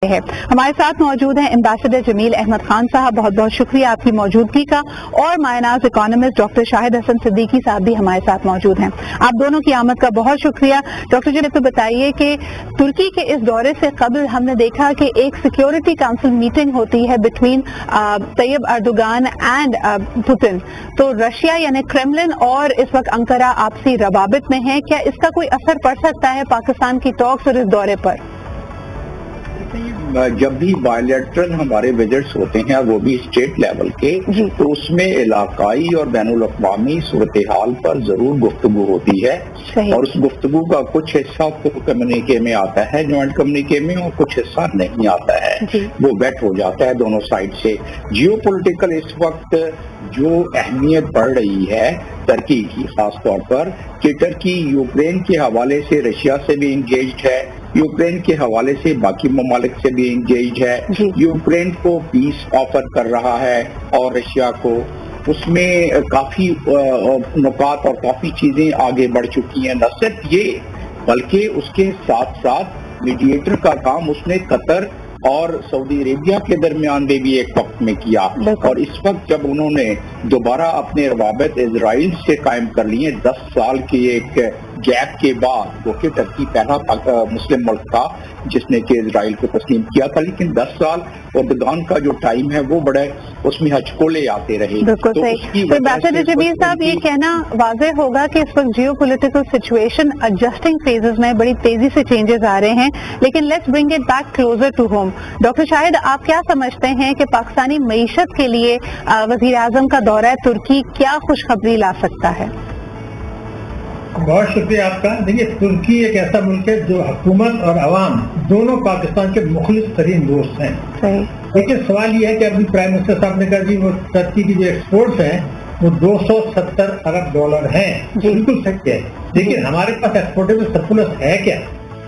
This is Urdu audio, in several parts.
ہے. ہمارے ساتھ موجود ہیں ایمبیسڈر جمیل احمد خان صاحب, بہت بہت شکریہ آپ کی موجودگی کا, اور مایہ-ناز اکانومسٹ ڈاکٹر شاہد حسن صدیقی صاحب بھی ہمارے ساتھ موجود ہیں. آپ دونوں کی آمد کا بہت شکریہ. ڈاکٹر جمیل, تو بتائیے کہ ترکی کے اس دورے سے قبل ہم نے دیکھا کہ ایک سیکیورٹی کونسل میٹنگ ہوتی ہے between Tayyip Erdogan and Putin, تو رشیا یعنی کرملن اور اس وقت انقرہ آپسی روابط میں ہیں. کیا اس کا کوئی اثر پڑ سکتا ہے پاکستان کی ٹاکس اور اس دورے پر؟ جب بھی بائیلیٹرل ہمارے وزٹس ہوتے ہیں, وہ بھی اسٹیٹ لیول کے, تو اس میں علاقائی اور بین الاقوامی صورتحال پر ضرور گفتگو ہوتی ہے, اور اس گفتگو کا کچھ حصہ کمیونیکے میں آتا ہے, جوائنٹ کمیونیکے میں, اور کچھ حصہ نہیں آتا ہے, وہ ویٹ ہو جاتا ہے دونوں سائڈ سے. جیو پولیٹیکل اس وقت جو اہمیت بڑھ رہی ہے ترکی کی, خاص طور پر کہ ترکی یوکرین کے حوالے سے رشیا سے بھی انگیجڈ ہے, یوکرین کے حوالے سے باقی ممالک سے بھی انگیج ہے, یوکرین کو پیس آفر کر رہا ہے اور رشیا کو, اس میں کافی نکات اور کافی چیزیں آگے بڑھ چکی ہیں. نہ صرف یہ بلکہ اس کے ساتھ ساتھ میڈیٹر کا کام اس نے قطر اور سعودی عربیہ کے درمیان بھی ایک وقت میں کیا, اور اس وقت جب انہوں نے دوبارہ اپنے روابط اسرائیل سے قائم کر لیے 10 سال کی ایک گیپ کے بعد, جو کہ ترکی پہلا مسلم ملک تھا جس نے کہ اسرائیل کو تسلیم کیا تھا, لیکن 10 سال اردوگان کا جو ٹائم ہے وہ بڑے اس میں ہچکولے آتے رہے. بالکل صحیح. تو ایمبیسڈر جمیل صاحب, یہ کہنا واضح ہوگا کہ اس وقت geopolitical situation adjusting phases میں بڑی تیزی سے چینجز آ رہے ہیں, لیکن let's bring it back closer to home. Doctor Shahid, آپ کیا سمجھتے ہیں کہ پاکستانی معیشت کے لیے وزیر اعظم کا دورہ ترکی کیا خوشخبری لا سکتا ہے؟ بہت شکریہ آپ کا. دیکھیے, ترکی ایک ایسا ملک ہے جو حکومت اور عوام دونوں پاکستان کے مخلص ترین دوست ہیں. لیکن سوال یہ ہے کہ ابھی پرائم منسٹر صاحب نے کہا جی وہ ترکی کی جو ایکسپورٹس ہیں وہ 270 ارب ڈالر ہیں. بالکل سچ ہے, لیکن ہمارے پاس ایکسپورٹیبل سرپلس ہے کیا؟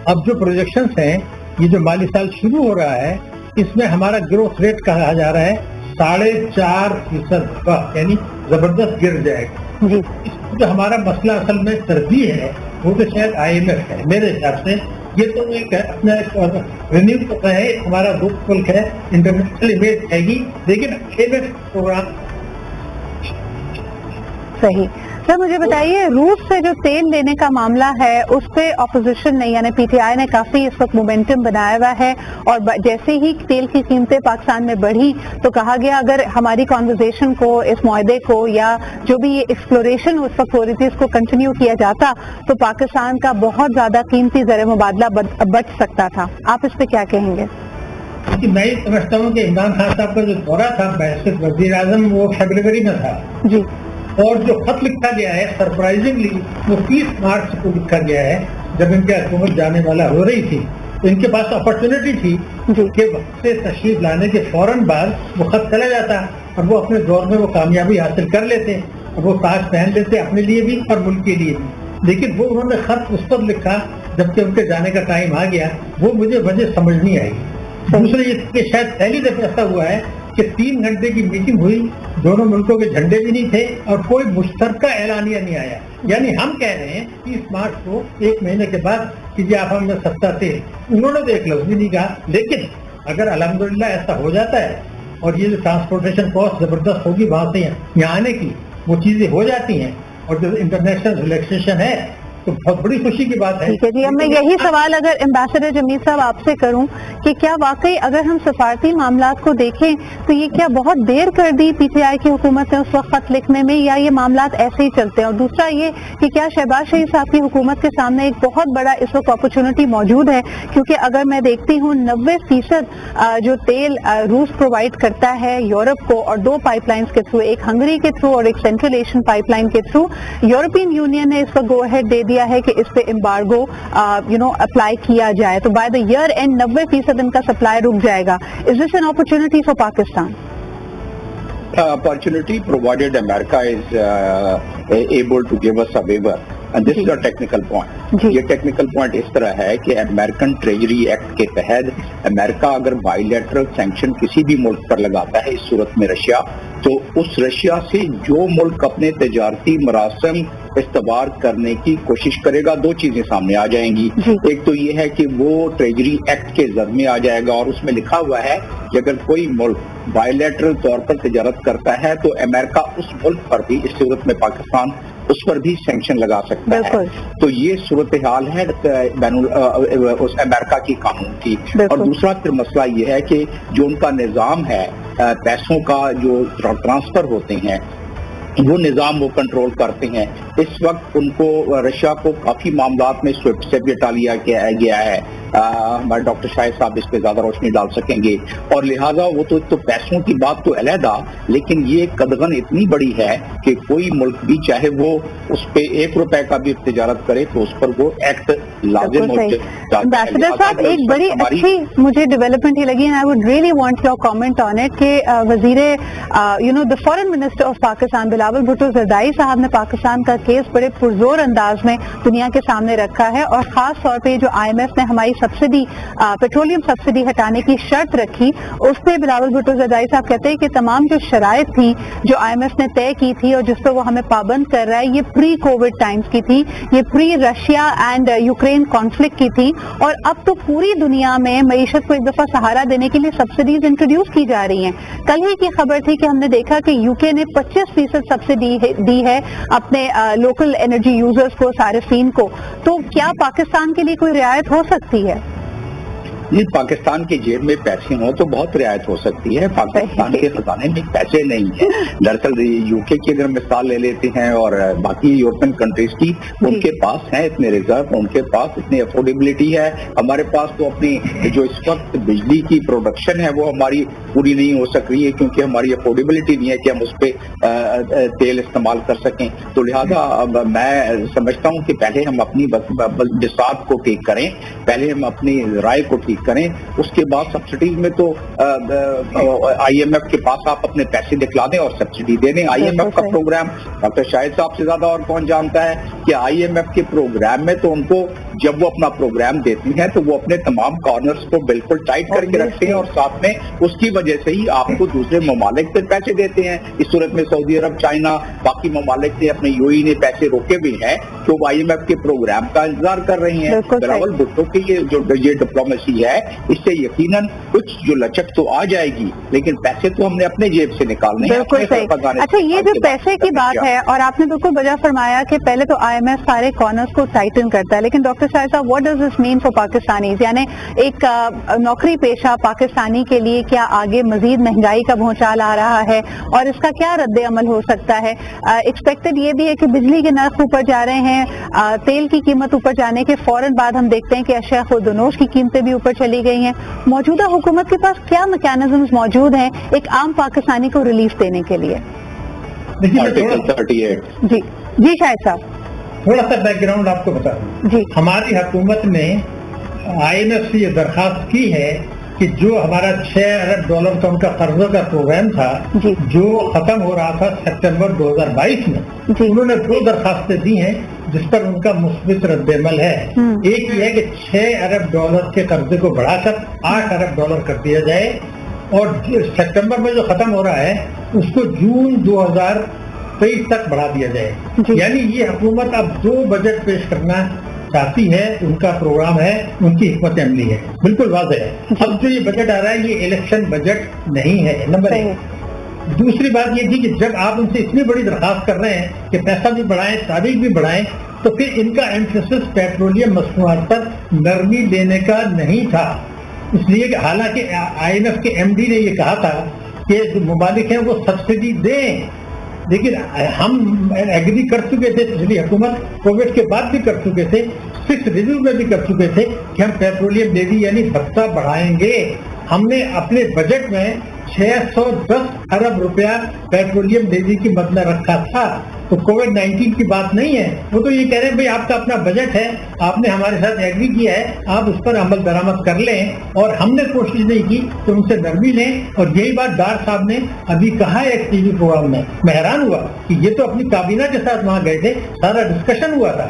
اب جو پروجیکشنز ہیں, یہ جو مالی سال شروع ہو رہا ہے, اس میں ہمارا گروتھ ریٹ کہا جا رہا ہے 4.5% کا, یعنی زبردست گر جائے گا. جو ہمارا مسئلہ اصل میں سردی ہے وہ تو شاید IMF ہے میرے حساب سے. یہ تو ایک اپنا رینیو کرتا ہے, ہمارا دوست ملک ہے, انٹرنیشنل امیج ہے گی, لیکن IMF پروگرام صحیح. سر مجھے بتائیے, روس سے جو تیل لینے کا معاملہ ہے اس پہ اپوزیشن نے یعنی PTI نے کافی اس وقت مومنٹم بنایا ہوا ہے, اور جیسے ہی تیل کی قیمتیں پاکستان میں بڑھی تو کہا گیا اگر ہماری کانورزیشن کو, اس معاہدے کو, یا جو بھی یہ ایکسپلوریشن اس وقت ہو رہی تھی اس کو کنٹینیو کیا جاتا تو پاکستان کا بہت زیادہ قیمتی زر مبادلہ بچ سکتا تھا. آپ اس پہ کیا کہیں گے؟ میں یہ سمجھتا ہوں کہ عمران خان صاحب کا جو دورہ تھا بحیثیت وزیر اعظم وہ فیبروری میں تھا, اور جو خط لکھا گیا ہے سرپرائزنگلی وہ 30 مارچ کو لکھا گیا ہے, جب ان کی حکومت جانے والا ہو رہی تھی تو ان کے پاس اپرچونٹی تھی کہ وقت سے تشریف لانے کے فوراً بعد وہ خط چلا جاتا اور وہ اپنے دور میں وہ کامیابی حاصل کر لیتے, اور وہ تاج پہن لیتے اپنے لیے بھی اور ملک کے لیے بھی. لیکن وہ انہوں نے خط اس پر لکھا جبکہ ان کے جانے کا ٹائم آ گیا, وہ مجھے وجہ سمجھ نہیں آئی. دوسرے یہ کہ شاید پہلی دفعہ ایسا ہوا ہے کہ 3 گھنٹے کی میٹنگ ہوئی, دونوں ملکوں کے جھنڈے بھی نہیں تھے اور کوئی مشترکہ اعلانیہ نہیں آیا. یعنی ہم کہہ رہے ہیں 30 مارچ کو, 1 مہینے کے بعد, کہ جی آپ ہم میں سستا تیل, انہوں نے ایک لفظ بھی نہیں کہا. لیکن اگر الحمدللہ ایسا ہو جاتا ہے اور یہ جو ٹرانسپورٹیشن کاسٹ زبردست ہوگی وہاں سے یہاں آنے کی, وہ چیزیں ہو جاتی ہیں, اور جو انٹرنیشنل ریلیکسیشن ہے تو بہت بڑی خوشی کی بات ہے. ٹھیک ہے جی, اب میں یہی سوال اگر ایمبیسڈر جمیل صاحب آپ سے کروں کہ کیا واقعی اگر ہم سفارتی معاملات کو دیکھیں تو یہ کیا بہت دیر کر دی PTI کی حکومت نے اس وقت خط لکھنے میں, یا یہ معاملات ایسے ہی چلتے ہیں؟ اور دوسرا یہ کہ کیا شہباز شریف صاحب کی حکومت کے سامنے ایک بہت بڑا اس وقت اپرچونٹی موجود ہے, کیونکہ اگر میں دیکھتی ہوں 90% جو تیل روس پرووائڈ کرتا ہے یورپ کو, اور 2 پائپ لائنز کے تھرو, ایک ہنگری کے تھرو اور ایک سینٹرل ایشین پائپ لائن کے تھرو, یورپین یونین نے اس وقت گو اہیڈ دے دیا ہے کہ اس پہ امبارگو اپلائی کیا جائے, تو بائی دا ایئر اینڈ 90% ان کا سپلائی رک جائے گا. Is this an opportunity for Pakistan? Opportunity provided America is able to give us a waiver. This is technical point. یہ ٹیکنیکل پوائنٹ اس طرح ہے کہ امریکن ٹریجری ایکٹ کے تحت امریکہ اگر بائی لیٹرل سینکشن کسی بھی ملک پر لگاتا ہے، اس صورت میں رشیا، تو اس رشیا سے جو ملک اپنے تجارتی مراسم استوار کرنے کی کوشش کرے گا، دو چیزیں سامنے آ جائیں گی. ایک تو یہ ہے کہ وہ ٹریجری ایکٹ کے زد میں آ جائے گا اور اس میں لکھا ہوا ہے کہ اگر کوئی ملک بائی لیٹرل طور پر تجارت کرتا ہے تو امریکہ اس ملک پر بھی، اس صورت میں پاکستان، اس پر بھی سینکشن لگا سکتا ہے. تو یہ صورتحال ہے امریکہ کی قانون کی. اور دوسرا پھر مسئلہ یہ ہے کہ جو ان کا نظام ہے پیسوں کا جو ٹرانسفر ہوتے ہیں، وہ نظام وہ کنٹرول کرتے ہیں. اس وقت ان کو رشیا کو کافی معاملات میں سوئفٹ سے بھی ہٹا لیا گیا ہے. ہمارے ڈاکٹر شاہد صاحب اس پہ زیادہ روشنی ڈال سکیں گے. اور لہٰذا وہ تو پیسوں کی بات تو علیحدہ، لیکن یہ قدغن اتنی بڑی ہے کہ کوئی ملک بھی چاہے وہ اس پہ 1 روپے کا بھی تجارت کرے تو اس پر وہ ایکٹ لازم ہو جائے. امبیسڈر صاحب، ایک بڑی اچھی مجھے ڈیولپمنٹ یہ لگی، and I would really want your comment on it، کہ وزیر the foreign minister of Pakistan Bilawal Bhutto Zardari صاحب نے پاکستان کا کیس بڑے پرزور انداز میں دنیا کے سامنے رکھا ہے، اور خاص طور پہ جو IMF نے ہماری سبسڈی، پیٹرولیم سبسڈی ہٹانے کی شرط رکھی، اس پہ بلاول بھٹو زرداری صاحب کہتے ہیں کہ تمام جو شرائط تھی جو IMF نے طے کی تھی اور جس پہ وہ ہمیں پابند کر رہا ہے، یہ پری کووڈ ٹائمز کی تھی، یہ پری رشیا اینڈ یوکرین کانفلکٹ کی تھی، اور اب تو پوری دنیا میں معیشت کو ایک دفعہ سہارا دینے کے لیے سبسڈیز انٹروڈیوس کی جا رہی ہیں. کل ہی کی خبر تھی کہ ہم نے دیکھا کہ UK نے 25% سبسڈی دی ہے اپنے لوکل انرجی یوزرز کو، صارفین کو. تو کیا پاکستان کے لیے کوئی رعایت ہو سکتی ہے؟ یہ پاکستان کے جیب میں پیسے ہوں تو بہت رعایت ہو سکتی ہے. پاکستان کے خزانے میں پیسے نہیں ہیں. دراصل UK کی اگر مثال لے لیتے ہیں اور باقی یورپین کنٹریز کی، ان کے پاس ہیں اتنے ریزرو، ان کے پاس اتنی افورڈیبلٹی ہے. ہمارے پاس تو اپنی جو اس وقت بجلی کی پروڈکشن ہے وہ ہماری پوری نہیں ہو سک رہی ہے، کیونکہ ہماری افورڈیبلٹی نہیں ہے کہ ہم اس پہ تیل استعمال کر سکیں. تو لہٰذا میں سمجھتا ہوں کہ پہلے ہم اپنی بساط کو ٹھیک کریں، پہلے ہم اپنی رائے کو ٹھیک کریں، اس کے بعد سبسڈیز میں تو IMF کے پاس آپ اپنے پیسے دکھلا دیں اور سبسڈی دے دیں. IMF کا پروگرام ڈاکٹر شاہد صاحب سے زیادہ اور کون جانتا ہے کہ IMF کے پروگرام میں تو ان کو جب وہ اپنا پروگرام دیتی ہیں تو وہ اپنے تمام کارنرز کو بالکل ٹائٹ کر کے رکھتے ہیں، اور ساتھ میں اس کی وجہ سے ہی آپ کو دوسرے ممالک پہ پیسے دیتے ہیں. اس صورت میں سعودی عرب، چائنا، باقی ممالک نے، اپنے UAE نے پیسے روکے بھی ہیں کہ وہ IMF کے پروگرام کا انتظار کر رہی ہیں. بلاول بھٹو کی یہ ڈپلومیسی ہے، اس سے یقیناً کچھ جو لچک تو آ جائے گی، لیکن پیسے تو ہم نے اپنے جیب سے نکالنے ہیں. بالکل صحیح. اچھا، یہ جو پیسے کی بات ہے، اور آپ نے بالکل بجا فرمایا کہ پہلے تو IMF سارے کارنرز کو ٹائٹن کرتا ہے، لیکن doctor Shahid sahab, what does this mean for Pakistanis? یعنی ایک نوکری پیشہ پاکستانی کے لیے کیا آگے مزید مہنگائی کا بھونچال آ رہا ہے، اور اس کا کیا رد عمل ہو سکتا ہے؟ ایکسپیکٹڈ یہ بھی ہے کہ بجلی کے نرخ اوپر جا رہے ہیں، تیل کی قیمت اوپر جانے کے فوراً بعد ہم دیکھتے ہیں کہ اشیاء خودنوش کی قیمتیں بھی اوپر چلی گئی ہیں. موجودہ حکومت کے پاس کیا میکانزمز موجود ہیں ایک عام پاکستانی کو ریلیف دینے کے لیے؟ جی شاہد صاحب، تھوڑا سا بیک گراؤنڈ آپ کو بتا دوں. جی، ہماری حکومت نے IMF سے یہ درخواست کی ہے کہ جو ہمارا $6 ارب کا ان کا قرضوں کا پروگرام تھا، جو ختم ہو رہا تھا سپٹمبر 2022 میں، انہوں نے 2 درخواستیں دی ہیں جس پر ان کا مثبت رد عمل ہے. ایک یہ ہے کہ $6 ارب کے قرضے کو بڑھا کر $8 ارب کر دیا جائے، اور سپٹمبر میں جو ختم ہو رہا ہے اس کو جون 2023 تک بڑھا دیا جائے. یعنی یہ حکومت اب 2 بجٹ پیش کرنا چاہتی ہے، ان کا پروگرام ہے، ان کی حکمت عملی ہے، بالکل واضح ہے. اب جو یہ بجٹ آ رہا ہے یہ الیکشن بجٹ نہیں ہے، نمبر 1. دوسری بات یہ تھی کہ جب آپ ان سے اتنی بڑی درخواست کر رہے ہیں کہ پیسہ بھی بڑھائیں، تاریخ بھی بڑھائیں، تو پھر ان کا ایمفیسس پیٹرولیم مصنوعات پر نرمی دینے کا نہیں تھا. اس لیے کہ حالانکہ IMF کے MD نے یہ کہا تھا کہ جو ممالک ہیں وہ سبسڈی دیں، لیکن ہم ایگری کر چکے تھے، پچھلی حکومت کووڈ کے بعد بھی کر چکے تھے، 6 ریویو میں بھی کر چکے تھے کہ ہم پیٹرولیم لیوی یعنی بھتہ بڑھائیں گے. ہم نے اپنے بجٹ میں 610 ارب روپیہ پیٹرولیم لیوی کی مد میں رکھا تھا. تو کووڈ-19 کی بات نہیں ہے، وہ تو یہ کہہ رہے ہیں بھائی آپ کا اپنا بجٹ ہے، آپ نے ہمارے ساتھ ایگری کیا ہے، آپ اس پر عمل درآمد کر لیں. اور ہم نے کوشش نہیں کی کہ ان سے نرمی لیں. اور یہی بات ڈار صاحب نے ابھی کہا ہے ایک TV پروگرام میں، میں حیران ہوا کہ یہ تو اپنی کابینہ کے ساتھ وہاں گئے تھے، سارا ڈسکشن ہوا تھا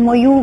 MOU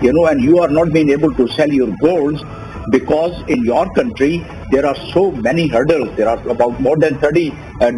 and you are not being able to sell your golds because in your country there are so many hurdles. There are about more than 30